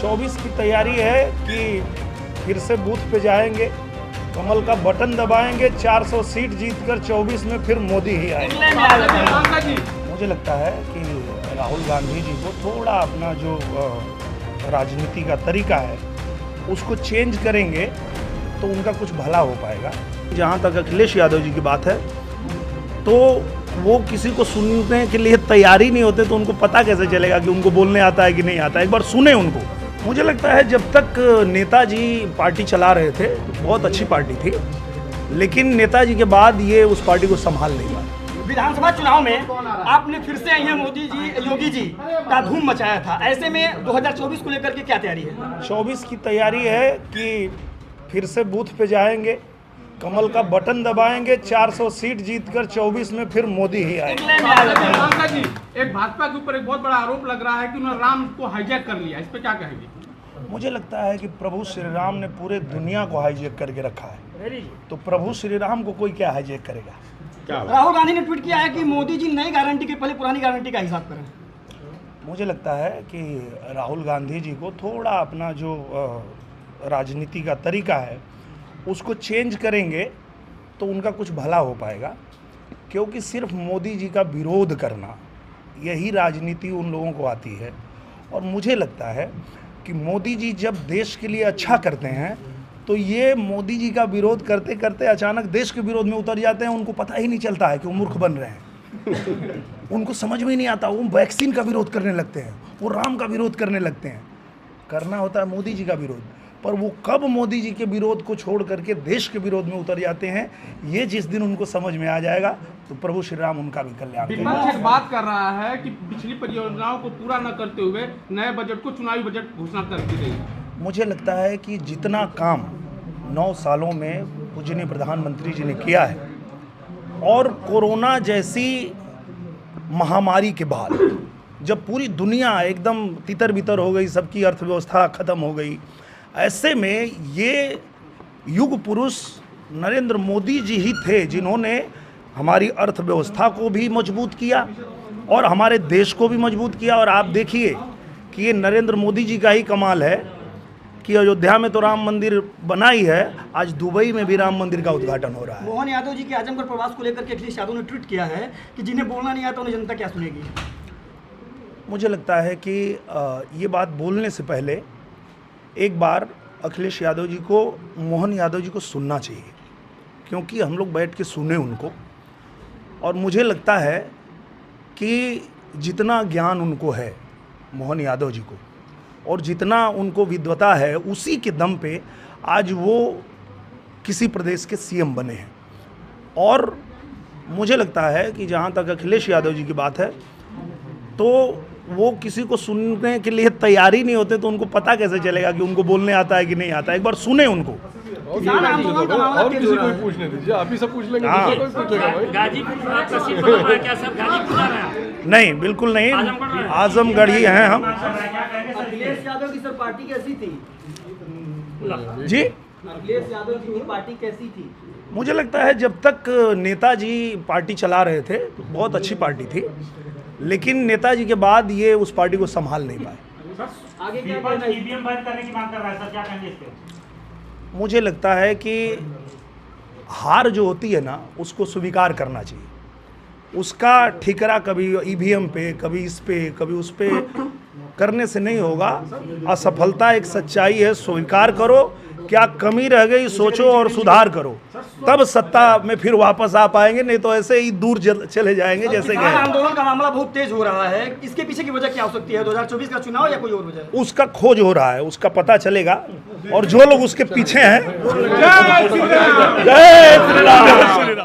24 की तैयारी है कि फिर से बूथ पे जाएंगे, कमल का बटन दबाएंगे, 400 सीट जीतकर 24 में फिर मोदी ही आएंगे। मुझे लगता है कि राहुल गांधी जी को थोड़ा अपना जो राजनीति का तरीका है उसको चेंज करेंगे तो उनका कुछ भला हो पाएगा। जहाँ तक अखिलेश यादव जी की बात है तो वो किसी को सुनने के लिए तैयार ही नहीं होते, तो उनको पता कैसे चलेगा कि उनको बोलने आता है कि नहीं आता है। एक बार सुने उनको। मुझे लगता है जब तक नेताजी पार्टी चला रहे थे बहुत अच्छी पार्टी थी, लेकिन नेताजी के बाद ये उस पार्टी को संभाल नहीं पाया। विधानसभा चुनाव में आपने फिर से यहाँ मोदी जी योगी जी का धूम मचाया था, ऐसे में 2024 को लेकर के क्या तैयारी है? 24 की तैयारी है कि फिर से बूथ पे जाएंगे, कमल का बटन दबाएंगे, 400 सीट जीतकर 24 में फिर मोदी ही आएंगे। जी, एक भाजपा के ऊपर एक बहुत बड़ा आरोप लग रहा है कि उन्होंने राम को हाईजैक कर लिया, इस पे क्या कहेंगे? मुझे लगता है कि प्रभु श्री राम ने पूरे दुनिया को हाईजैक करके रखा है, तो प्रभु श्री राम को कोई क्या हाईजैक करेगा? राहुल गांधी ने ट्वीट किया है कि मोदी जी नई गारंटी के पहले पुरानी गारंटी का हिसाब करें। मुझे लगता है कि राहुल गांधी जी को थोड़ा अपना जो राजनीति का तरीका है उसको चेंज करेंगे तो उनका कुछ भला हो पाएगा, क्योंकि सिर्फ मोदी जी का विरोध करना यही राजनीति उन लोगों को आती है। और मुझे लगता है कि मोदी जी जब देश के लिए अच्छा करते हैं तो ये मोदी जी का विरोध करते करते अचानक देश के विरोध में उतर जाते हैं। उनको पता ही नहीं चलता है कि वो मूर्ख बन रहे हैं। उनको समझ में ही नहीं आता, वो वैक्सीन का विरोध करने लगते हैं, वो राम का विरोध करने लगते हैं। करना होता है मोदी जी का विरोध, पर वो कब मोदी जी के विरोध को छोड़ करके देश के विरोध में उतर जाते हैं, ये जिस दिन उनको समझ में आ जाएगा तो प्रभु श्री राम उनका भी कल्याण करेंगे। विपक्ष एक बात कर रहा है कि पिछली परियोजनाओं को पूरा न करते हुए नए बजट को चुनावी बजट घोषणा कर दी गई। मुझे लगता है कि जितना काम 9 सालों में पूजनीय प्रधानमंत्री जी ने किया है और कोरोना जैसी महामारी के बाद जब पूरी दुनिया एकदम तितर बितर हो गई, सबकी अर्थव्यवस्था खत्म हो गई, ऐसे में ये युग पुरुष नरेंद्र मोदी जी ही थे जिन्होंने हमारी अर्थव्यवस्था को भी मजबूत किया और हमारे देश को भी मजबूत किया। और आप देखिए कि ये नरेंद्र मोदी जी का ही कमाल है कि अयोध्या में तो राम मंदिर बना ही है, आज दुबई में भी राम मंदिर का उद्घाटन हो रहा है। मोहन यादव जी के आजमगढ़ प्रवास को लेकर के अखिलेश यादव ने ट्वीट किया है कि जिन्हें बोलना नहीं आता उन्हें जनता क्या सुनेगी। मुझे लगता है कि ये बात बोलने से पहले एक बार अखिलेश यादव जी को, मोहन यादव जी को सुनना चाहिए, क्योंकि हम लोग बैठ के सुने उनको। और मुझे लगता है कि जितना ज्ञान उनको है मोहन यादव जी को और जितना उनको विद्वता है, उसी के दम पे आज वो किसी प्रदेश के सीएम बने हैं। और मुझे लगता है कि जहाँ तक अखिलेश यादव जी की बात है तो वो किसी को सुनने के लिए तैयार ही नहीं होते, तो उनको पता कैसे चलेगा कि उनको बोलने आता है कि नहीं आता है। एक बार सुने उनको। और किसी को पूछने दीजिए, आप ही सब पूछ लेंगे, कोई पूछेगा भाई? नहीं, बिल्कुल नहीं, आजमगढ़ ही हैं हम। अखिलेश यादव की सर पार्टी कैसी थी जी? अखिलेश यादव जी की पार्टी कैसी थी? मुझे लगता है जब तक नेताजी पार्टी चला रहे थे बहुत अच्छी पार्टी थी, लेकिन नेताजी के बाद ये उस पार्टी को संभाल नहीं पाए। आगे क्या ईवीएम बंद करने की मांग कर रहा है सर, क्या कहेंगे इस पे? मुझे लगता है कि हार जो होती है ना उसको स्वीकार करना चाहिए। उसका ठिकरा कभी ईवीएम पे, कभी इस पे, कभी उस पे करने से नहीं होगा। असफलता एक सच्चाई है, स्वीकार करो, क्या कमी रह गई सोचो और सुधार करो, तब सत्ता में फिर वापस आ पाएंगे, नहीं तो ऐसे ही दूर चले जाएंगे जैसे गए। आंदोलन का मामला बहुत तेज हो रहा है, इसके पीछे की वजह क्या हो सकती है? 2024 का चुनाव या कोई और वजह? उसका खोज हो रहा है, उसका पता चलेगा, और जो लोग उसके पीछे हैं, जय श्री राम।